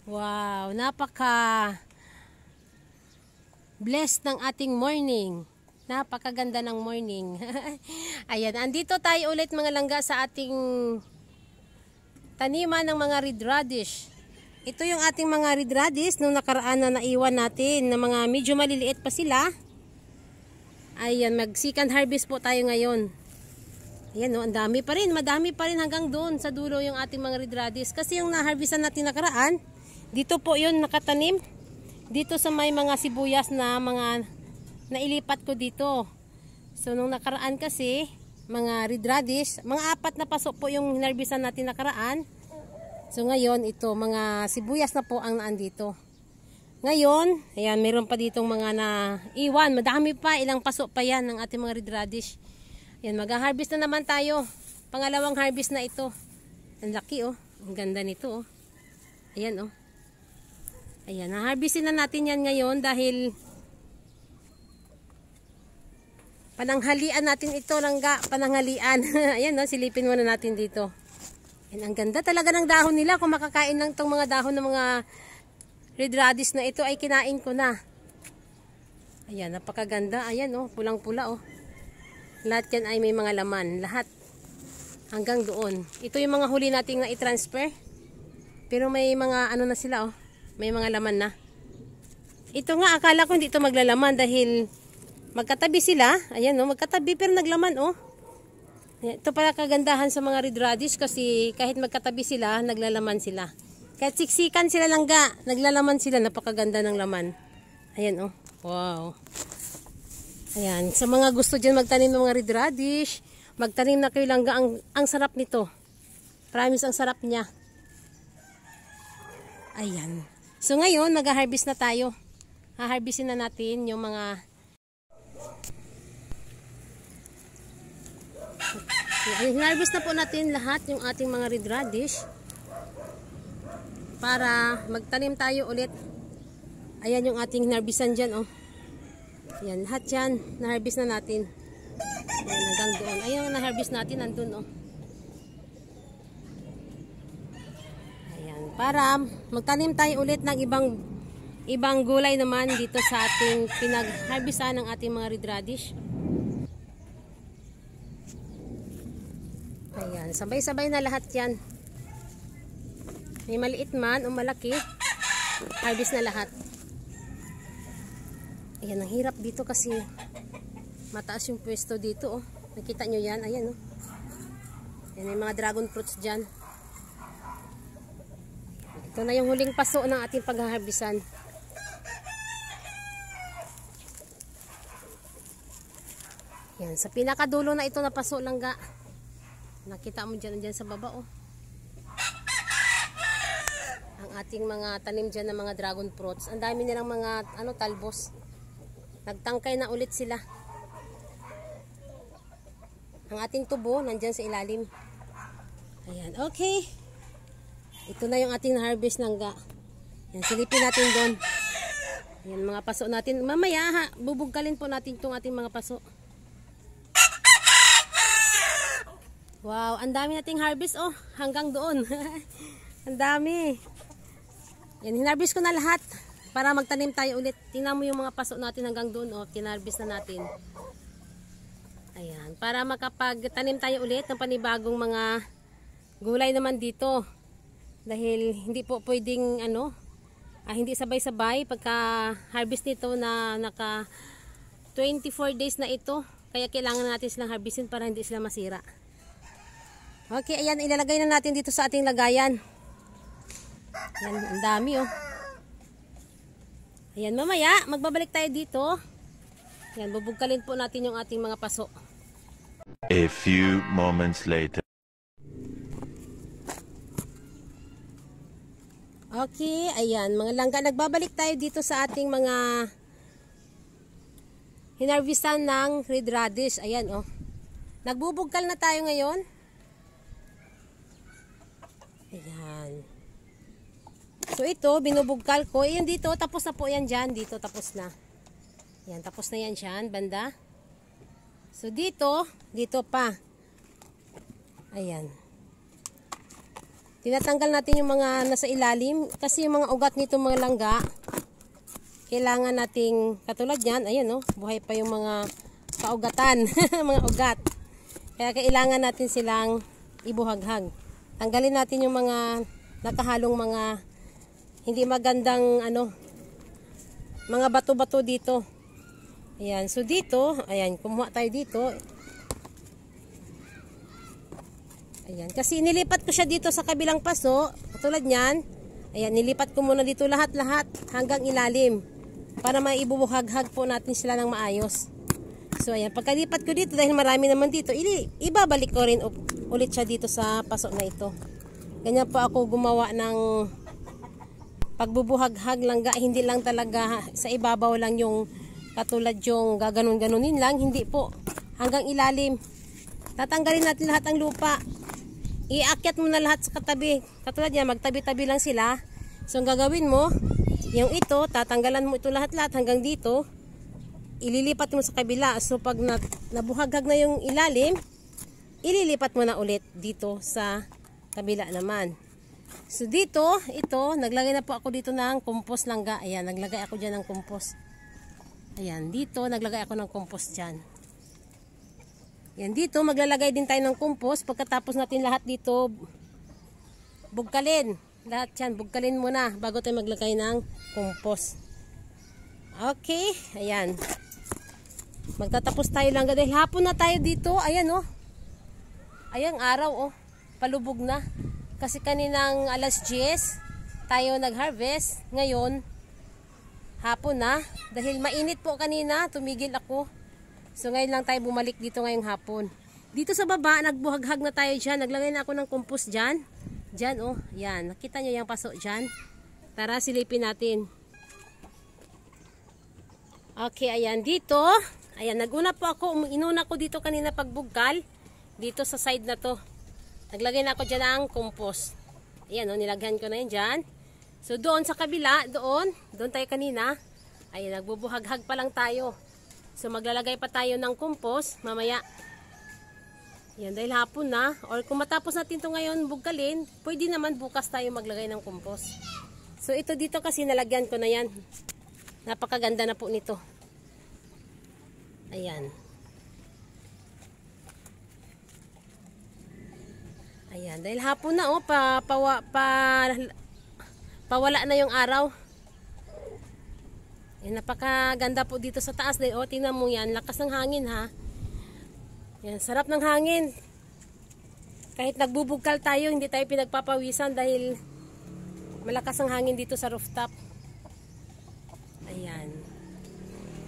Wow, napaka blessed ng ating morning. Napakaganda ng morning. Ayan, andito tayo ulit mga langga sa ating taniman ng mga red radish. Ito yung ating mga red radish nung nakaraan na naiwan natin na mga medyo maliliit pa sila. Ayan, mag second harvest po tayo ngayon. Ayan o, ang dami pa rin, madami pa rin hanggang doon sa dulo yung ating mga red radish. Kasi yung na-harvestan natin nakaraan, dito po yun nakatanim. Dito sa may mga sibuyas na mga nailipat ko dito. So nung nakaraan kasi, mga red radish, mga 4 na paso po yung hinarvestan natin nakaraan. So ngayon ito, mga sibuyas na po ang naandito. Ngayon, ayan, meron pa ditong mga naiwan. Madami pa, ilang paso pa yan ng ating mga red radish. Ayan, mag-harvest na naman tayo. Pangalawang harvest na ito. Ang laki oh. Ang ganda nito oh. Ayan oh. Ayan, na-harvestin na natin yan ngayon dahil pananghalian natin ito, langga, pananghalian. Ayan oh, silipin muna natin dito. Ayan, ang ganda talaga ng dahon nila. Kung makakain lang itong mga dahon ng mga red radish na ito ay kinain ko na. Ayan, napakaganda. Ayan oh, pulang-pula oh. Lahat yan ay may mga laman. Lahat. Hanggang doon. Ito yung mga huli nating na i-transfer. Pero may mga ano na sila oh. May mga laman na. Ito nga, akala ko hindi ito maglalaman dahil magkatabi sila. Ayan oh, magkatabi pero naglaman oh. Ito pala kagandahan sa mga red radish kasi kahit magkatabi sila, naglalaman sila. Kahit siksikan sila langga, naglalaman sila. Napakaganda ng laman. Ayan oh. Wow. Ayan, sa mga gusto dyan magtanim ng mga red radish, magtanim na kayo langga, ang sarap nito. Promise, ang sarap niya. Ayan. So ngayon, mag-harvest na tayo. Ha-harvestin na natin yung mga harvest na po natin lahat yung ating mga red radish para magtanim tayo ulit. Ayan yung ating harvestan dyan oh. Ayan, lahat yan, na-harvest na natin. Ayan, hanggang doon. Ayan, na-harvest natin, nandun, oh. Ayan, para magtanim tayo ulit ng ibang gulay naman dito sa ating pinag-harvestan ng ating mga red radish. Ayan, sabay-sabay na lahat yan. May maliit man o malaki, harvest na lahat. Ayan, ang hirap dito kasi mataas yung pwesto dito oh. Nakita nyo yan, ayan oh. Ayan, may mga dragon fruits dyan. Ito na yung huling paso ng ating pag-harvestan. Ayan, sa pinakadulo na ito na paso langga. Nakita mo dyan sa baba oh. Ang ating mga tanim dyan ng mga dragon fruits. Ang dami nilang mga talbos. Nagtangkay na ulit sila. Ang ating tubo nandyan sa ilalim. Ayan, okay. Ito na yung ating harvest langga. Ayan, silipin natin doon. Ayan, mga paso natin. Mamaya ha, bubugkalin po natin itong ating mga paso. Wow, ang dami nating harvest oh. Hanggang doon. Ang dami. Ayan, hinarvest ko na lahat. Para magtanim tayo ulit. Tingnan mo yung mga paso natin hanggang doon. Oh, kinarvest na natin. Ayan. Para makapagtanim tayo ulit ng panibagong mga gulay naman dito. Dahil hindi po pwedeng hindi sabay-sabay pagka harvest nito na naka 24 days na ito. Kaya kailangan natin silang harvestin para hindi sila masira. Okay, ayan. Ilalagay na natin dito sa ating lagayan. Ayan, ang dami oh. Ayan, mamaya, magbabalik tayo dito. Ayan, bubugkalin po natin yung ating mga paso. A few moments later. Okay, ayan, mga langga, nagbabalik tayo dito sa ating mga hinarvestan ng red radish. Ayan, oh. Nagbubugkal na tayo ngayon. Ayan. So ito, binubugkal ko. Ayan dito, tapos na po yan dyan. Dito, tapos na. Ayan, tapos na yan dyan, banda. So dito pa. Ayan. Tinatanggal natin yung mga nasa ilalim kasi yung mga ugat nito mga langga, kailangan nating katulad yan, ayan oh, buhay pa yung mga kaugatan, mga ugat. Kaya kailangan natin silang ibuhaghag. Tanggalin natin yung mga nakahalong mga hindi magandang ano, mga bato-bato dito. Ayan, so dito, ayan, kumuha tayo dito. Ayan, kasi nilipat ko siya dito sa kabilang paso, katulad niyan. Ayan, nilipat ko muna dito lahat-lahat hanggang ilalim para maibubuhaghag po natin sila ng maayos. So ayan, pagkalipat ko dito dahil marami naman dito, ibabalik ko rin ulit siya dito sa paso na ito. Ganyan po ako gumawa ng pagbubuhaghag langga, hindi lang talaga sa ibabaw lang yung katulad yung gaganon-ganonin lang, hindi po. Hanggang ilalim. Tatanggalin natin lahat ng lupa. Iakyat mo na lahat sa katabi. Katulad yan, magtabi-tabi lang sila. So ang gagawin mo, yung ito, tatanggalan mo ito lahat-lahat hanggang dito. Ililipat mo sa kabila. So pag nabuhaghag na yung ilalim, ililipat mo na ulit dito sa kabila naman. So dito, ito, naglagay na po ako dito ng compost langga. Ayan, naglagay ako dyan ng compost. Ayan, dito, naglagay ako ng compost dyan. Ayan, dito, maglalagay din tayo ng compost. Pagkatapos natin lahat dito, bugkalin. Lahat yan, bugkalin muna bago tayo maglagay ng compost. Okay, ayan. Magtatapos tayo lang dahil hapon na tayo dito. Ayan oh. Ayan araw oh. Palubog na. Kasi kaninang alas 10 tayo nag-harvest. Ngayon hapon na. Dahil mainit po kanina, tumigil ako. So ngayon lang tayo bumalik dito ngayong hapon. Dito sa baba, nagbuhaghag na tayo dyan. Naglagay na ako ng compost dyan. Dyan oh. Yan. Nakita nyo yung paso dyan. Tara silipin natin. Okay, ayan dito. Ayan, naguna po ako, inuna ko dito kanina pagbugkal. Dito sa side na to. Naglagay na ako dyan ng compost. Ayan o, nilagyan ko na yun dyan. So doon sa kabila, doon tayo kanina. Ayan, nagbubuhaghag pa lang tayo. So maglalagay pa tayo ng compost mamaya. Ayan, dahil hapon na. Or kung matapos natin to ngayon bugkalin, pwede naman bukas tayo maglagay ng compost. So ito dito kasi nalagyan ko na yan. Napakaganda na po nito. Ayan. Ayan, dahil hapon na oh, pawala na yung araw. Ayan, napakaganda po dito sa taas dahil oh, tingnan mo yan, lakas ng hangin ha. Ayan, sarap ng hangin. Kahit nagbubugkal tayo, hindi tayo pinagpapawisan dahil malakas ang hangin dito sa rooftop. Ayan.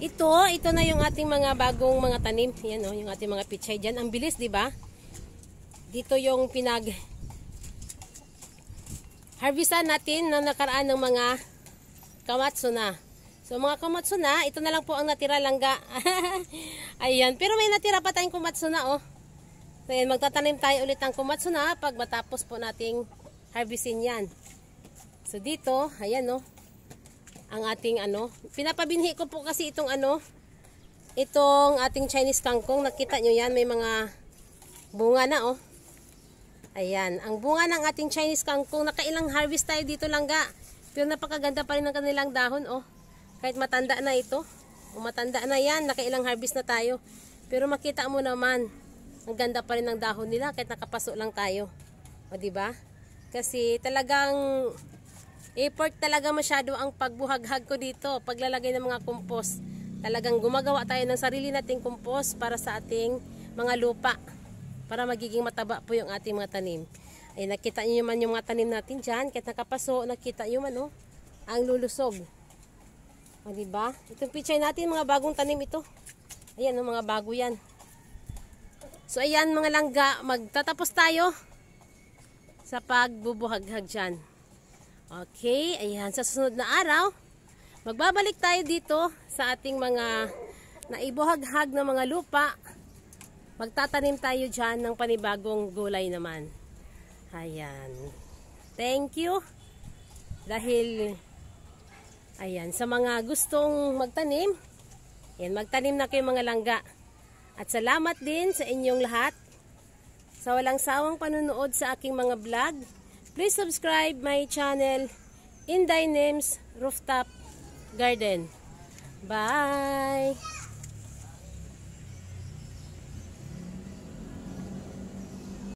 Ito na yung ating mga bagong mga tanim. Yan oh, yung ating mga pichay dyan. Ang bilis, di ba? Dito yung harvestan natin na nakaraan ng mga kamatsuna. So mga kamatsuna, ito na lang po ang natira langga. Ayan, pero may natira pa tayong kamatsuna oh. So yan, magtatanim tayo ulit ng kamatsuna pag matapos po nating harvestin yan. So dito, ayan oh. Ang ating ano, pinapabinhi ko po kasi itong ano, itong ating Chinese kangkong. Nakita nyo yan, may mga bunga na oh. Ayan, ang bunga ng ating Chinese kangkong, nakailang harvest tayo dito langga. Pero napakaganda pa rin ng kanilang dahon oh. Kahit matanda na ito, o matanda na yan, nakailang harvest na tayo. Pero makita mo naman, ang ganda pa rin ng dahon nila kahit nakapaso lang tayo. O diba? Kasi talagang effort talaga masyado ang pagbuhaghag ko dito, paglalagay ng mga compost. Talagang gumagawa tayo ng sarili nating compost para sa ating mga lupa, para magiging mataba po yung ating mga tanim. Ay nakita niyo man yung mga tanim natin diyan, kahit nakapaso, nakita niyo man oh, ang lulusog. O diba? Itong pichay natin, mga bagong tanim ito. Ayan oh, mga bago yan. So ayan mga langga, magtatapos tayo sa pagbubuhaghag diyan. Okay, ayan, sa susunod na araw, magbabalik tayo dito sa ating mga naibuhaghag na mga lupa. Magtatanim tayo dyan ng panibagong gulay naman. Ayan. Thank you. Dahil, ayan, sa mga gustong magtanim, ayan, magtanim na kayo mga langga. At salamat din sa inyong lahat sa walang sawang panunood sa aking mga vlog. Please subscribe my channel, Inday Names Rooftop Garden. Bye!